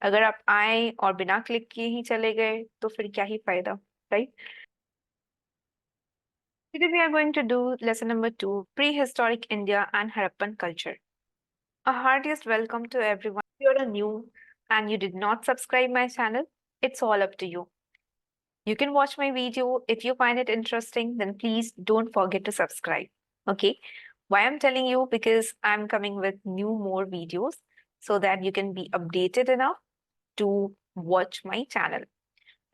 अगर आप आए और बिना क्लिक किए ही चले गए तो फिर क्या ही फायदा, right? Today we are going to do lesson number 2, Prehistoric India and Harappan Culture. A heartiest welcome to everyone. If you're new and you did not subscribe my channel, it's all up to you. You can watch my video. If you find it interesting, then please don't forget to subscribe. Okay? Why I'm telling you? Because I'm coming with more videos so that you can be updated enough to watch my channel.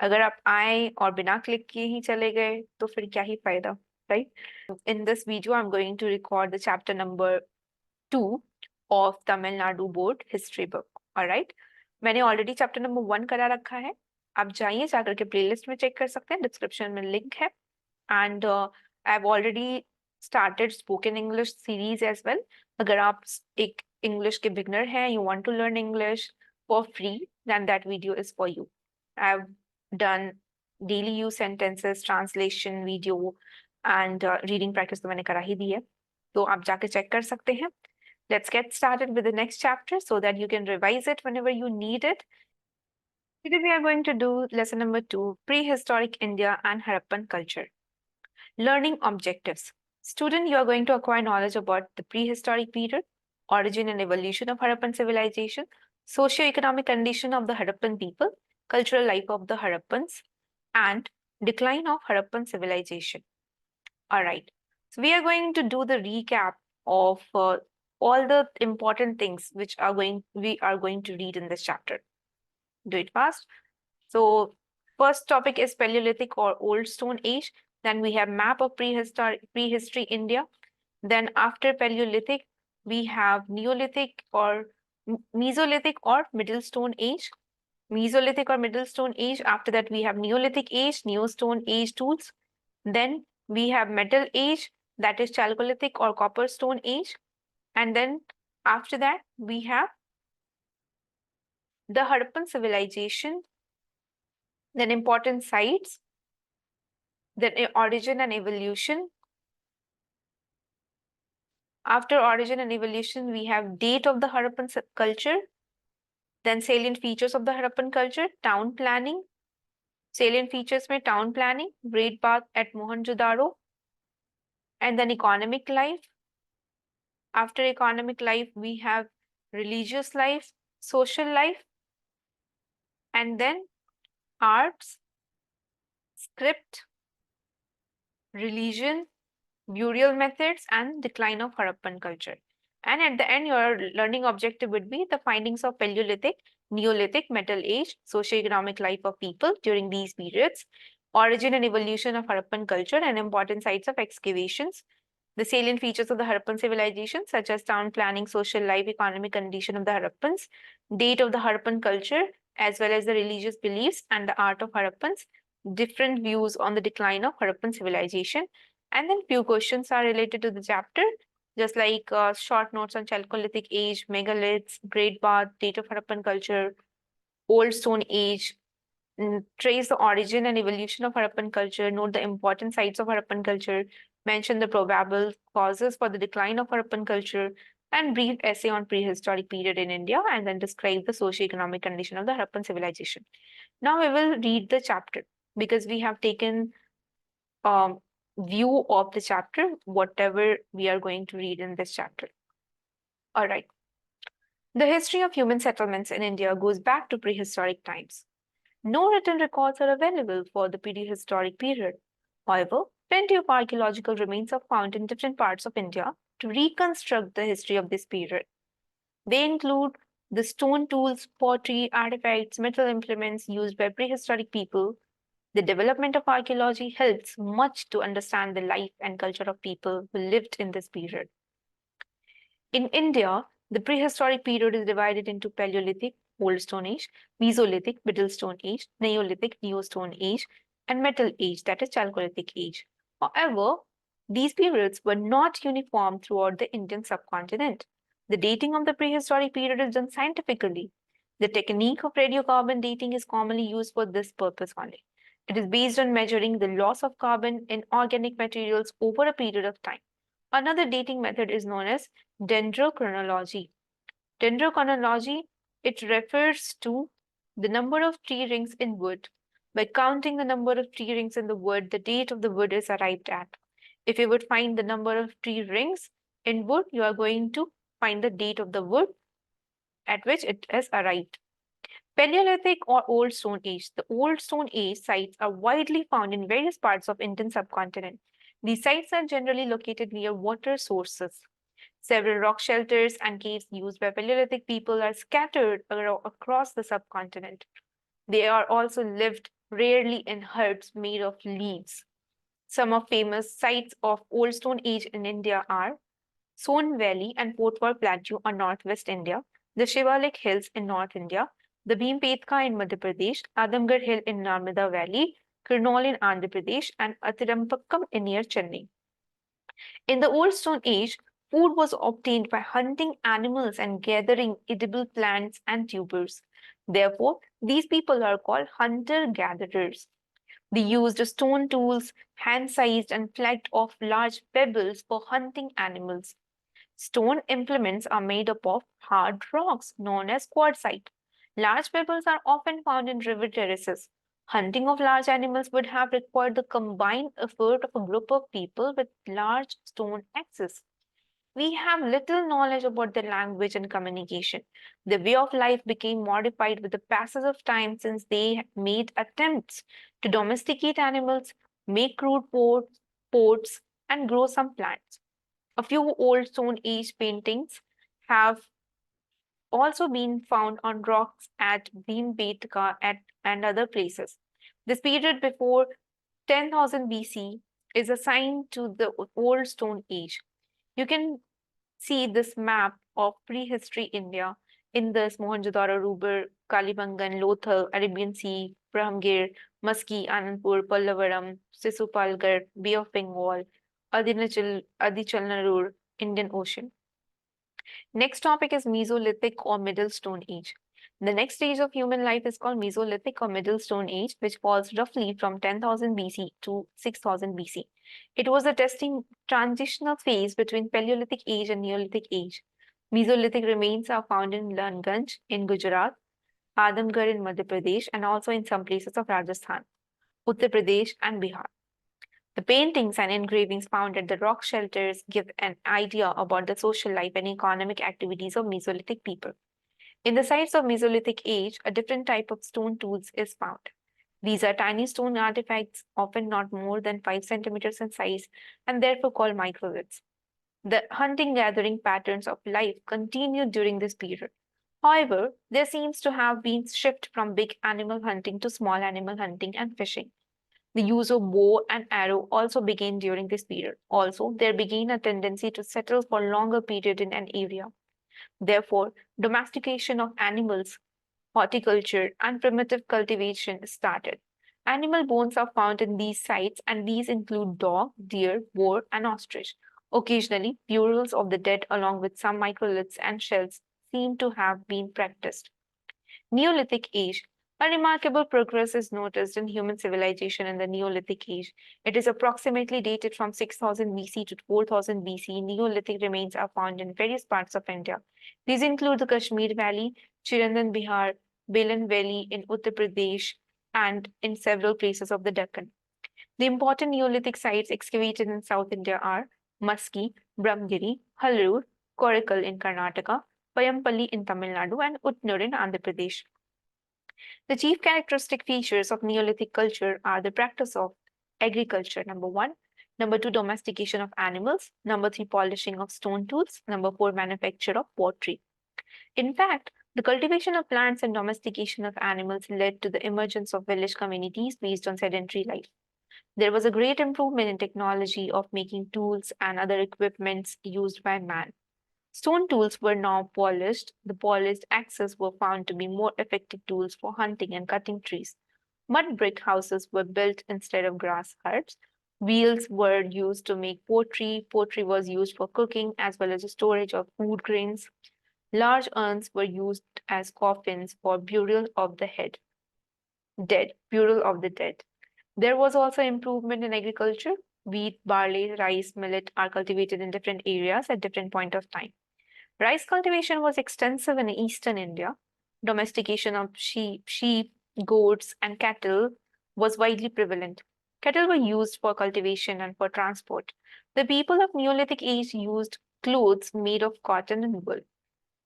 अगर आप आए और बिना click किए ही चले गए तो फिर क्या ही फायदा, right? In this video, I'm going to record the chapter number 2 of Tamil Nadu Board History Book. Alright? मैंने ऑलरेडी चैप्टर नंबर 1 करा रखा है. आप जाइए, जाकर के प्लेलिस्ट में चेक कर सकते हैं, डिस्क्रिप्शन में लिंक है. And I have already started spoken English series as well. अगर आप एक इंग्लिश के बिगनर हैं, you want to learn English for free, then that video is for you. I have done daily use sentences, translation video and reading practice तो मैंने करा ही दी है, तो आप जाके चेक कर सकते हैं. Let's get started with the next chapter so that you can revise it whenever you need it. Today we are going to do lesson number 2, Prehistoric India and Harappan Culture. Learning objectives. Student, you are going to acquire knowledge about the prehistoric period, origin and evolution of Harappan civilization, socio-economic condition of the Harappan people, cultural life of the Harappans, and decline of Harappan civilization. All right. So we are going to do the recap of all the important things which we are going to read in this chapter. Do it fast. So first topic is Paleolithic or Old Stone Age. Then we have map of prehistory India. Then after Paleolithic, we have Neolithic or Mesolithic or Middle Stone Age. Mesolithic or Middle Stone Age. After that, we have Neolithic Age, Neo Stone Age tools. Then we have Metal Age, that is Chalcolithic or Copper Stone Age. And then after that, we have the Harappan civilization, then important sites, then origin and evolution. After origin and evolution, we have date of the Harappan culture, then salient features of the Harappan culture, town planning, salient features में town planning, great bath at Mohenjo-daro, and then economic life. After economic life, we have religious life, social life, and then arts, script, religion, burial methods, and decline of Harappan culture. And at the end, your learning objective would be the findings of Paleolithic, Neolithic, Metal Age, socio-economic life of people during these periods, origin and evolution of Harappan culture, and important sites of excavations, the salient features of the Harappan civilization, such as town planning, social life, economic condition of the Harappans, date of the Harappan culture, as well as the religious beliefs and the art of Harappans, different views on the decline of Harappan civilization, and then few questions are related to the chapter, just like short notes on Chalcolithic age, megaliths, Great Bath, date of Harappan culture, Old Stone Age, trace the origin and evolution of Harappan culture, note the important sites of Harappan culture, mention the probable causes for the decline of Harappan culture, and brief essay on prehistoric period in India, and then describe the socio-economic condition of the Harappan civilization. Now we will read the chapter because we have taken view of the chapter, whatever we are going to read in this chapter. All right. The history of human settlements in India goes back to prehistoric times. No written records are available for the prehistoric period. However, plenty of archaeological remains are found in different parts of India to reconstruct the history of this period. They include the stone tools, pottery, artifacts, metal implements used by prehistoric people. The development of archaeology helps much to understand the life and culture of people who lived in this period. In India, the prehistoric period is divided into Paleolithic, Old Stone Age, Mesolithic, Middle Stone Age, Neolithic, Neo Stone Age, and Metal Age, that is Chalcolithic Age. However, these periods were not uniform throughout the Indian subcontinent. The dating of the prehistoric period is done scientifically. The technique of radiocarbon dating is commonly used for this purpose only. It is based on measuring the loss of carbon in organic materials over a period of time. Another dating method is known as dendrochronology. Dendrochronology, it refers to the number of tree rings in wood. By counting the number of tree rings in the wood, the date of the wood is arrived at. If you would find the number of tree rings in wood, you are going to find the date of the wood at which it has arrived. Paleolithic or Old Stone Age. The Old Stone Age sites are widely found in various parts of Indian subcontinent. These sites are generally located near water sources. Several rock shelters and caves used by Paleolithic people are scattered across the subcontinent. They are also lived rarely in huts made of leaves. Some of famous sites of Old Stone Age in India are Son Valley and Potwar Plateau in northwest India, the Shivalik Hills in North India, the Bhimpetka in Madhya Pradesh, Adamgarh Hill in Narmada Valley, Kurnool in Andhra Pradesh, and Atirampakkam in near Chennai. In the Old Stone Age, food was obtained by hunting animals and gathering edible plants and tubers. Therefore, these people are called hunter-gatherers. They used stone tools, hand-sized and flagged off large pebbles for hunting animals. Stone implements are made up of hard rocks known as quartzite. Large pebbles are often found in river terraces. Hunting of large animals would have required the combined effort of a group of people with large stone axes. We have little knowledge about their language and communication. Their way of life became modified with the passage of time since they made attempts to domesticate animals, make pots, and grow some plants. A few old Stone Age paintings have also been found on rocks at Bhimbetka and other places. This period before 10,000 BC is assigned to the Old Stone Age. You can see this map of prehistory India in this Mohenjo-daro, Ruber, Kalibangan, Lothal, Arabian Sea, Brahmgir, Maski, Anandpur, Pallavaram, Sisupalgarh, Bay of Bengal, Adichalnarur, Indian Ocean. Next topic is Mesolithic or Middle Stone Age. The next stage of human life is called Mesolithic or Middle Stone Age, which falls roughly from 10,000 BC to 6,000 BC. It was a transitional phase between Paleolithic Age and Neolithic Age. Mesolithic remains are found in Langanj in Gujarat, Adamgarh in Madhya Pradesh, and also in some places of Rajasthan, Uttar Pradesh, and Bihar. The paintings and engravings found at the rock shelters give an idea about the social life and economic activities of Mesolithic people. In the sites of Mesolithic age, a different type of stone tools is found. These are tiny stone artifacts, often not more than 5 centimeters in size, and therefore called microliths. The hunting-gathering patterns of life continued during this period. However, there seems to have been shift from big animal hunting to small animal hunting and fishing. The use of bow and arrow also began during this period. Also, there began a tendency to settle for longer period in an area. Therefore, domestication of animals, horticulture, and primitive cultivation started. Animal bones are found in these sites, and these include dog, deer, boar, and ostrich. Occasionally, burials of the dead, along with some microliths and shells, seem to have been practiced. Neolithic Age. A remarkable progress is noticed in human civilization in the Neolithic Age. It is approximately dated from 6000 BC to 4000 BC. Neolithic remains are found in various parts of India. These include the Kashmir Valley, Chirandan Bihar, Belan Valley in Uttar Pradesh, and in several places of the Deccan. The important Neolithic sites excavated in South India are Maski, Brahmgiri, Halrur, Korakkal in Karnataka, Payampalli in Tamil Nadu, and Utnur in Andhra Pradesh. The chief characteristic features of Neolithic culture are the practice of agriculture, number one, number two, domestication of animals, number three, polishing of stone tools, number four, manufacture of pottery. In fact, the cultivation of plants and domestication of animals led to the emergence of village communities based on sedentary life. There was a great improvement in technology of making tools and other equipments used by man. Stone tools were now polished. The polished axes were found to be more effective tools for hunting and cutting trees. Mud brick houses were built instead of grass huts. Wheels were used to make pottery. Pottery was used for cooking as well as the storage of food grains. Large urns were used as coffins for burial of the burial of the dead. There was also improvement in agriculture. Wheat, barley, rice, millet are cultivated in different areas at different point of time. Rice cultivation was extensive in eastern India. Domestication of sheep, goats, and cattle was widely prevalent. Cattle were used for cultivation and for transport. The people of Neolithic age used clothes made of cotton and wool.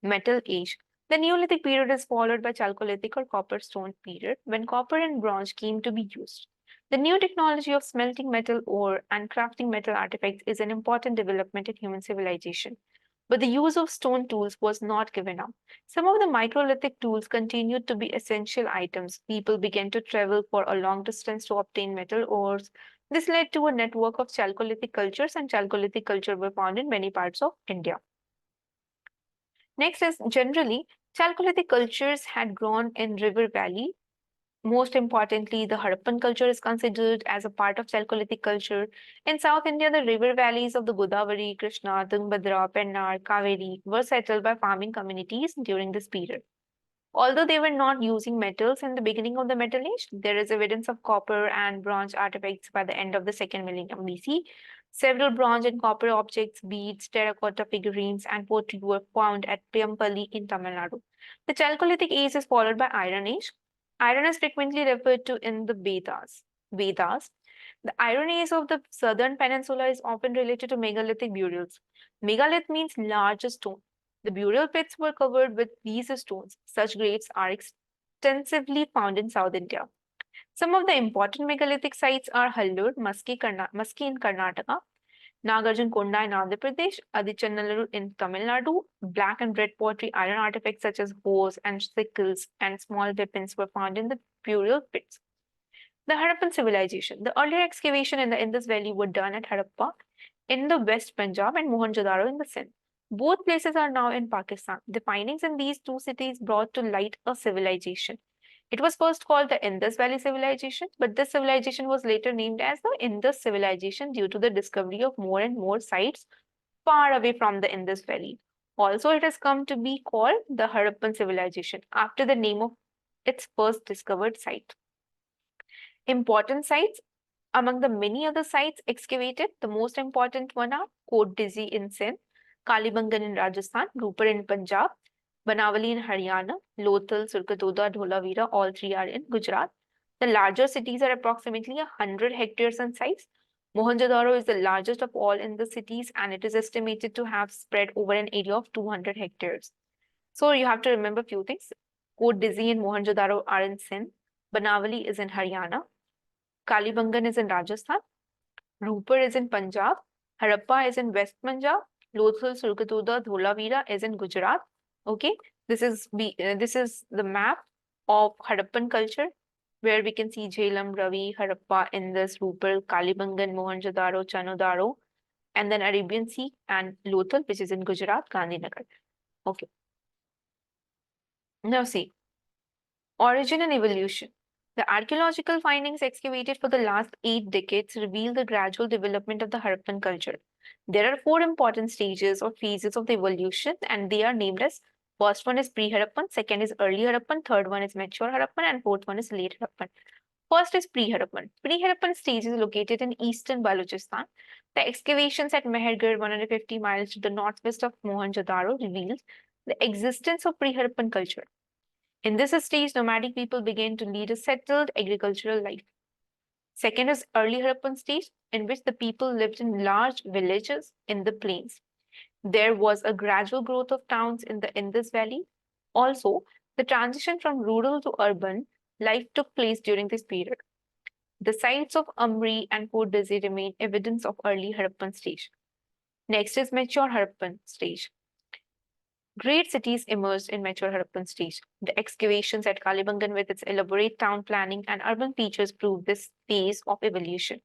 Metal Age. The Neolithic period is followed by Chalcolithic or Copper Stone period, when copper and bronze came to be used. The new technology of smelting metal ore and crafting metal artifacts is an important development in human civilization. But the use of stone tools was not given up. Some of the microlithic tools continued to be essential items. People began to travel for a long distance to obtain metal ores. This led to a network of Chalcolithic cultures, and Chalcolithic culture were found in many parts of India. Next is generally, Chalcolithic cultures had grown in river valley. Most importantly, the Harappan culture is considered as a part of Chalcolithic culture. In South India, the river valleys of the Godavari, Krishna, Tungabhadra, Pennar, Kaveri were settled by farming communities during this period. Although they were not using metals in the beginning of the Metal Age, there is evidence of copper and bronze artifacts by the end of the second millennium BC. Several bronze and copper objects, beads, terracotta figurines, and pottery were found at Payampalli in Tamil Nadu. The Chalcolithic Age is followed by Iron Age. Iron is frequently referred to in the Vedas. The Iron Age of the southern peninsula is often related to megalithic burials. Megalith means large stone. The burial pits were covered with these stones. Such graves are extensively found in South India. Some of the important megalithic sites are Hallur, Maski in Karnataka, Nagarjun Konda in Andhra Pradesh, Adichanallur in Tamil Nadu. Black and red pottery, iron artifacts such as hoes and sickles and small weapons were found in the burial pits. The Harappan civilization. The earlier excavation in the Indus Valley were done at Harappa in the West Punjab and Mohenjo-daro in the Sindh. Both places are now in Pakistan. The findings in these two cities brought to light a civilization. It was first called the Indus Valley Civilization, but this civilization was later named as the Indus Civilization due to the discovery of more and more sites far away from the Indus Valley. Also, it has come to be called the Harappan Civilization after the name of its first discovered site. Important sites. Among the many other sites excavated, the most important one are Kot Dizzy in Sindh, Kalibangan in Rajasthan, Rupar in Punjab, Banawali in Haryana, Lothal, Surkatoda, Dholavira, all three are in Gujarat. The larger cities are approximately 100 hectares in size. Mohenjo-daro is the largest of all in the cities, and it is estimated to have spread over an area of 200 hectares. So you have to remember a few things. Kot Dizzy and Mohenjo-daro are in Sindh. Banawali is in Haryana. Kalibangan is in Rajasthan. Rupar is in Punjab. Harappa is in West Punjab. Lothal, Surkatoda, Dholavira is in Gujarat. Okay, this is the map of Harappan culture, where we can see Jhelum, Ravi, Harappa, Indus, Rupar, Kalibangan, Mohenjo-daro, Chanodaro, and then Arabian Sea and Lothal, which is in Gujarat, Gandhinagar. Okay. Now see, origin and evolution. The archaeological findings excavated for the last 8 decades reveal the gradual development of the Harappan culture. There are 4 important stages or phases of the evolution, and they are named as: first one is pre-Harappan, second is early Harappan, third one is mature Harappan, and fourth one is late Harappan. First is pre-Harappan. Pre-Harappan stage is located in eastern Balochistan. The excavations at Mehergarh, 150 miles to the northwest of Mohenjo-daro, revealed the existence of pre-Harappan culture. In this stage, nomadic people began to lead a settled agricultural life. Second is early Harappan stage, in which the people lived in large villages in the plains. There was a gradual growth of towns in the Indus Valley. Also, the transition from rural to urban life took place during this period. The sites of Amri and Port Dizzy remain evidence of early Harappan stage. Next is mature Harappan stage. Great cities emerged in mature Harappan stage. The excavations at Kalibangan with its elaborate town planning and urban features prove this phase of evolution.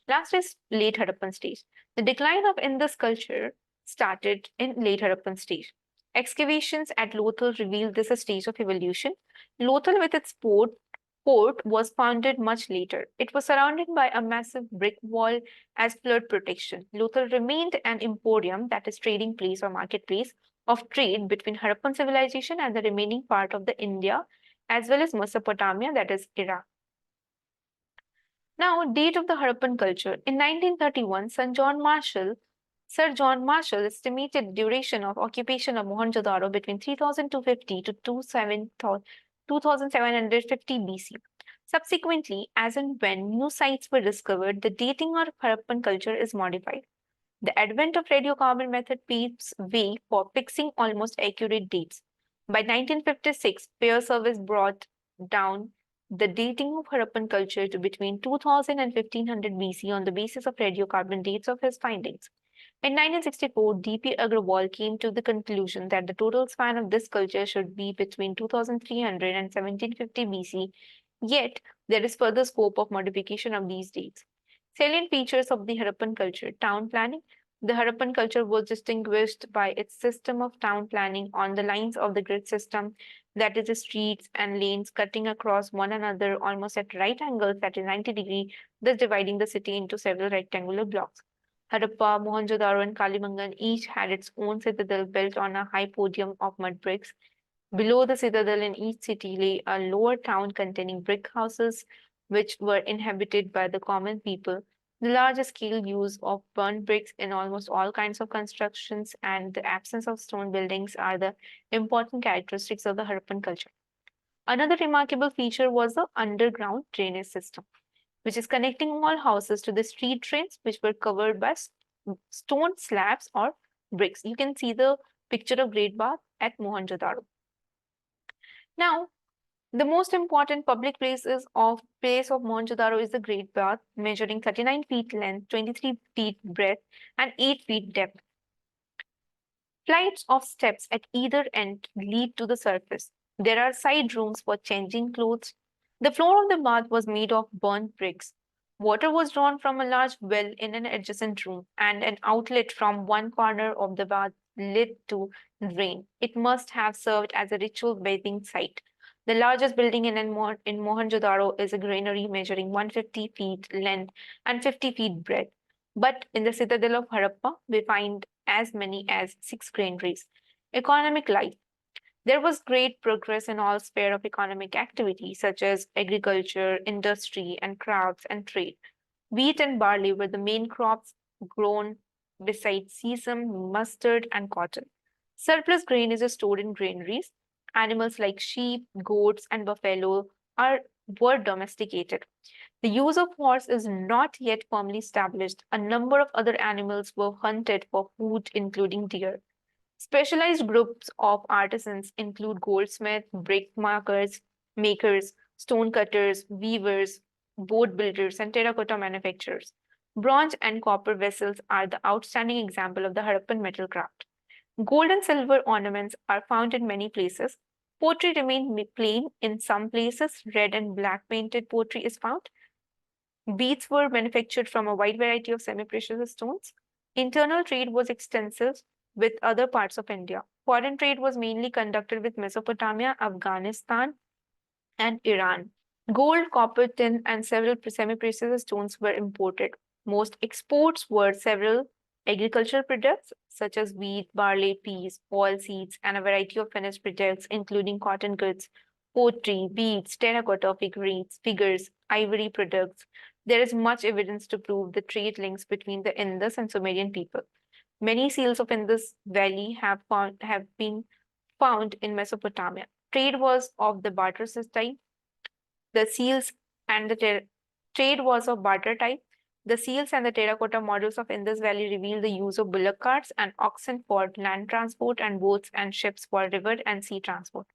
Last is late Harappan stage. The decline of Indus culture started in late Harappan stage. Excavations at Lothal revealed this stage of evolution. Lothal with its port was founded much later. It was surrounded by a massive brick wall as flood protection. Lothal remained an emporium, that is trading place or marketplace, of trade between Harappan civilization and the remaining part of the India, as well as Mesopotamia, that is Iraq. Now, date of the Harappan culture. In 1931, Sir John Marshall Sir John Marshall estimated duration of occupation of Mohenjo-daro between 3250 to 2750 BC. Subsequently, as and when new sites were discovered, the dating of Harappan culture is modified. The advent of radiocarbon method paves way for fixing almost accurate dates. By 1956, Peer Service brought down the dating of Harappan culture to between 2000 and 1500 BC on the basis of radiocarbon dates of his findings. In 1964, D.P. Agrawal came to the conclusion that the total span of this culture should be between 2300 and 1750 BC, yet there is further scope of modification of these dates. Salient features of the Harappan culture: town planning. The Harappan culture was distinguished by its system of town planning on the lines of the grid system, that is, the streets and lanes cutting across one another almost at right angles, that is 90 degrees, thus dividing the city into several rectangular blocks. Harappa, Mohenjo-daro, and Kalibangan each had its own citadel built on a high podium of mud bricks. Below the citadel in each city lay a lower town containing brick houses, which were inhabited by the common people. The large-scale use of burnt bricks in almost all kinds of constructions and the absence of stone buildings are the important characteristics of the Harappan culture. Another remarkable feature was the underground drainage system, which is connecting all houses to the street drains, which were covered by stone slabs or bricks. You can see the picture of Great Bath at Mohenjo-daro. Now, the most important public place of Mohenjo-daro is the Great Bath, measuring 39 feet length, 23 feet breadth, and 8 feet depth. Flights of steps at either end lead to the surface. There are side rooms for changing clothes. The floor of the bath was made of burnt bricks. Water was drawn from a large well in an adjacent room, and an outlet from one corner of the bath led to drain. It must have served as a ritual bathing site. The largest building in Mohenjo-daro is a granary measuring 150 feet length and 50 feet breadth. But in the citadel of Harappa, we find as many as 6 granaries. Economic life. There was great progress in all spheres of economic activity, such as agriculture, industry, and crafts and trade. Wheat and barley were the main crops grown besides sesame, mustard, and cotton. Surplus grain is stored in granaries. Animals like sheep, goats, and buffalo were domesticated. The use of horse is not yet firmly established. A number of other animals were hunted for food, including deer. Specialized groups of artisans include goldsmiths, brick makers, stone cutters, weavers, boat builders, and terracotta manufacturers. Bronze and copper vessels are the outstanding example of the Harappan metal craft. Gold and silver ornaments are found in many places. Pottery remained plain in some places. Red and black painted pottery is found. Beads were manufactured from a wide variety of semi-precious stones. Internal trade was extensive with other parts of India. Foreign trade was mainly conducted with Mesopotamia, Afghanistan, and Iran. Gold, copper, tin, and several semi-precious stones were imported. Most exports were several agricultural products such as wheat, barley, peas, oil seeds, and a variety of finished products, including cotton goods, pottery, beads, terracotta figures, ivory products. There is much evidence to prove the trade links between the Indus and Sumerian people. Many seals of Indus Valley have been found in Mesopotamia. Trade was of the barter system. The seals and the trade was of barter type. The seals and the terracotta models of Indus Valley reveal the use of bullock carts and oxen for land transport and boats and ships for river and sea transport.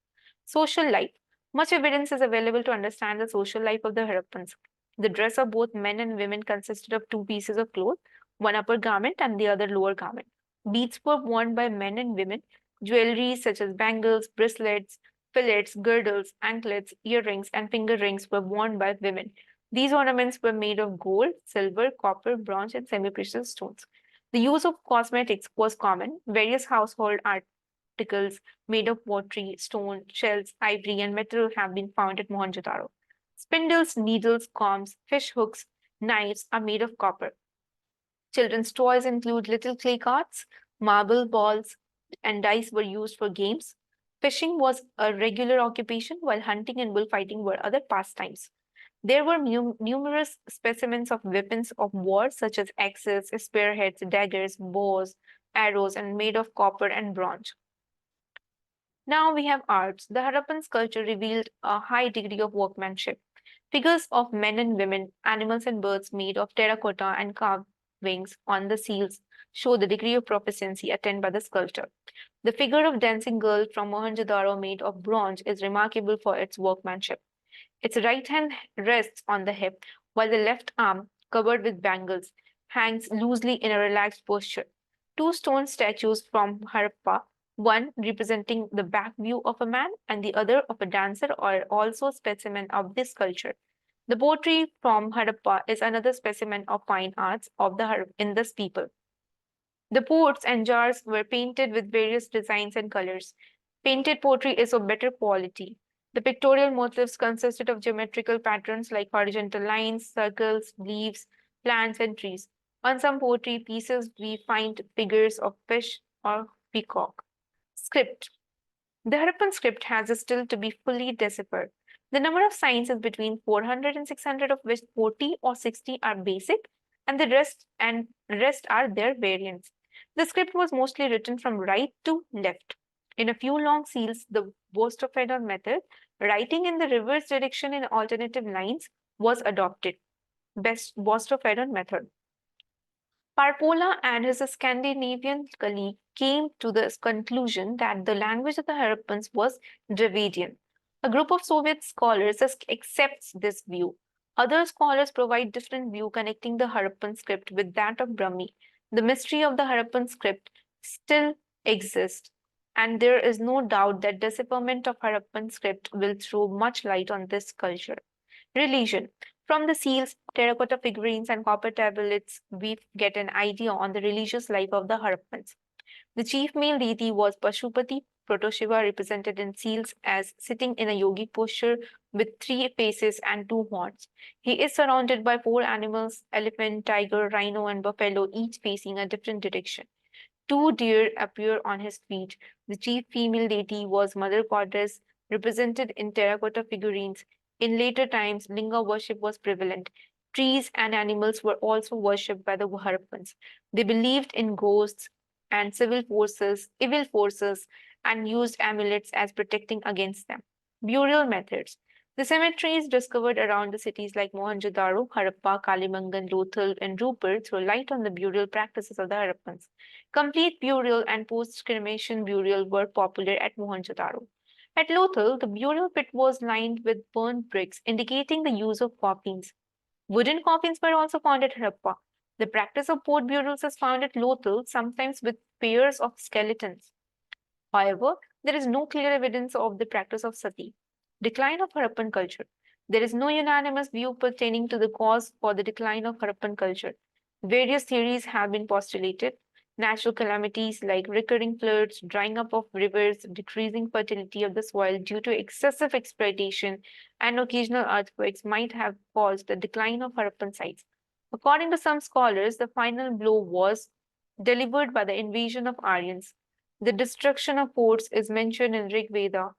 Social life. Much evidence is available to understand the social life of the Harappans. The dress of both men and women consisted of 2 pieces of cloth, one upper garment and the other lower garment. Beads were worn by men and women. Jewelry such as bangles, bracelets, fillets, girdles, anklets, earrings, and finger rings were worn by women. These ornaments were made of gold, silver, copper, bronze, and semi-precious stones. The use of cosmetics was common. Various household articles made of pottery, stone, shells, ivory, and metal have been found at Mohenjo-daro. Spindles, needles, combs, fish hooks, knives are made of copper. Children's toys include little clay carts, marble balls, and dice were used for games. Fishing was a regular occupation, while hunting and bullfighting were other pastimes. There were numerous specimens of weapons of war, such as axes, spearheads, daggers, bows, arrows, and made of copper and bronze. Now we have arts. The Harappan sculpture revealed a high degree of workmanship. Figures of men and women, animals and birds made of terracotta and carvings on the seals show the degree of proficiency attained by the sculptor. The figure of dancing girl from Mohenjo-daro made of bronze is remarkable for its workmanship. Its right hand rests on the hip, while the left arm, covered with bangles, hangs loosely in a relaxed posture. Two stone statues from Harappa, one representing the back view of a man and the other of a dancer, are also specimen of this culture. The pottery from Harappa is another specimen of fine arts of the Indus people. The pots and jars were painted with various designs and colors. Painted pottery is of better quality. The pictorial motifs consisted of geometrical patterns like horizontal lines, circles, leaves, plants, and trees. On some pottery pieces, we find figures of fish or peacock. Script. The Harappan script has still to be fully deciphered. The number of signs is between 400 and 600, of which 40 or 60 are basic, and the rest are their variants. The script was mostly written from right to left. In a few long seals, the Bostophedon method, writing in the reverse direction in alternative lines, was adopted. Best Bostophedon method. Parpola and his Scandinavian colleague came to the conclusion that the language of the Harappans was Dravidian. A group of Soviet scholars accepts this view. Other scholars provide different view connecting the Harappan script with that of Brahmi. The mystery of the Harappan script still exists, and there is no doubt that decipherment of Harappan script will throw much light on this culture. Religion. From the seals, terracotta figurines, and copper tablets, we get an idea on the religious life of the Harappans. The chief male deity was Pashupati, Protoshiva, represented in seals as sitting in a yogi posture with three faces and two horns. He is surrounded by four animals: elephant, tiger, rhino, and buffalo, each facing a different direction. Two deer appear on his feet. The chief female deity was Mother Goddess, represented in terracotta figurines. In later times, linga worship was prevalent. Trees and animals were also worshipped by the Harappans. They believed in ghosts and evil forces, and used amulets as protecting against them. Burial methods. The cemeteries discovered around the cities like Mohenjo-daro, Harappa, Kalimangan, Lothal, and Rupert throw light on the burial practices of the Harappans. Complete burial and post-cremation burial were popular at Mohenjo-daro. At Lothal, the burial pit was lined with burnt bricks, indicating the use of coffins. Wooden coffins were also found at Harappa. The practice of pot burials is found at Lothal, sometimes with pairs of skeletons. However, there is no clear evidence of the practice of sati. Decline of Harappan culture. There is no unanimous view pertaining to the cause for the decline of Harappan culture. Various theories have been postulated. Natural calamities like recurring floods, drying up of rivers, decreasing fertility of the soil due to excessive exploitation, and occasional earthquakes might have caused the decline of Harappan sites. According to some scholars, the final blow was delivered by the invasion of Aryans. The destruction of forts is mentioned in Rig Veda.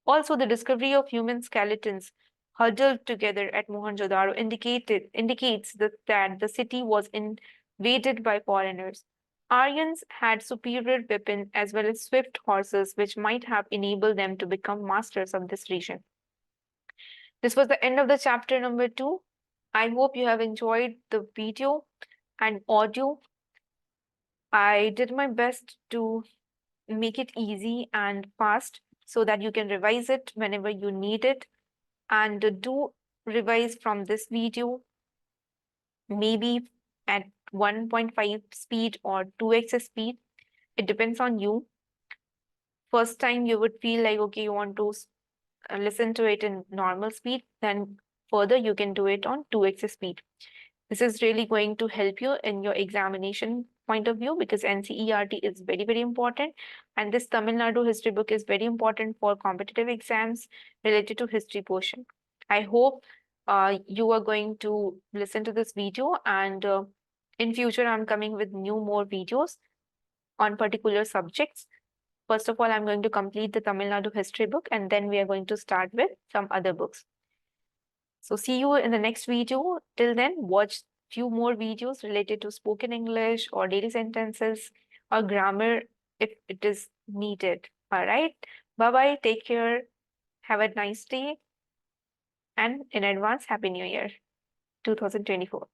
Also, the discovery of human skeletons huddled together at Mohenjo-daro indicates that the city was invaded by foreigners. Aryans had superior weapons as well as swift horses, which might have enabled them to become masters of this region. This was the end of the chapter number 2. I hope you have enjoyed the video and audio. I did my best to make it easy and fast so that you can revise it whenever you need it. And do revise from this video, maybe at 1.5 speed or 2x speed. It depends on you. First time you would feel like, okay, you want to listen to it in normal speed, then further you can do it on 2x speed. This is really going to help you in your examination point of view because NCERT is very, very important. And this Tamil Nadu history book is very important for competitive exams related to history portion. I hope you are going to listen to this video, and in future, I'm coming with more videos on particular subjects. First of all, I'm going to complete the Tamil Nadu history book, and then we are going to start with some other books. So see you in the next video. Till then, watch few more videos related to spoken English or daily sentences or grammar if it is needed. All right. Bye bye. Take care. Have a nice day. And in advance, Happy New Year 2024.